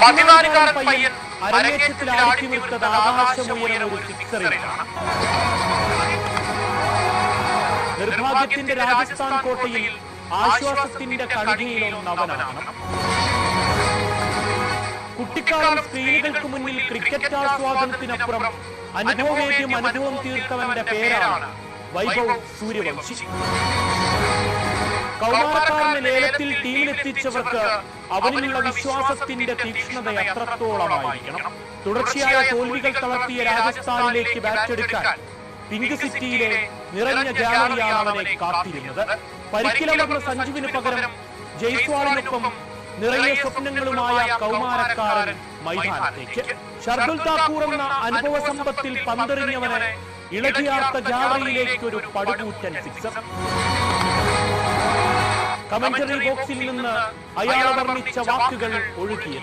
14-കാരൻ പയ്യൻ അരങ്ങേറ്റത്തിൽ ആടി വിട്ടത് ആകാശമുയർന്ന ഒരു സിക്സറിലാണ്. നിർഭാഗ്യത്തിന്റെ രാജസ്ഥാൻ കോട്ടയിൽ ആശ്വാസത്തിന്റെ കളികയിലൊന്നവനാണ്. കുട്ടിക്കാലം സ്ക്രീനുകൾക്ക് മുന്നിൽ ക്രിക്കറ്റ് ആസ്വാദനത്തിനപ്പുറം അനുഭവം തീർത്തവന്റെ പേരാണ് വൈഭവ് സൂര്യവംശി. കൗമാരക്കാരനെ ലേലത്തിൽ ടീമിലെത്തിച്ചവർക്ക് അവനിലുള്ള വിശ്വാസത്തിന്റെ തീക്ഷ്ണത എത്രത്തോളമായിരിക്കണം. തുടർച്ചയായ തോൽവികൾ തളർത്തിയ രാജസ്ഥാനിലേക്ക് ബാറ്റെടുക്കാൻ പിങ്ക് സിറ്റിയിലെ നിറഞ്ഞ ഗാലറിയാണ് അവനെ കാത്തിരുന്നത്. പരിക്കിലമർന്ന സഞ്ജുവിന് പകരം ജയ്സ്വാളിനൊപ്പം നിറയെ സ്വപ്നങ്ങളുമായ കൗമാരക്കാരൻ മൈതാനത്തേക്ക്. ഷർദുൽ താക്കൂർ എന്ന അനുഭവ സമ്പത്തിൽ പന്തെറിഞ്ഞവനെ ഇളകിയാർത്ത ഗാലറിയിലേക്ക് ഒരു പടുകൂറ്റൻ സിക്സർ. കമന്ററി ബോക്സിൽ നിന്ന് അയാൾ വർണ്ണിച്ച വാക്കുകൾ ഒഴുകിയെത്തി.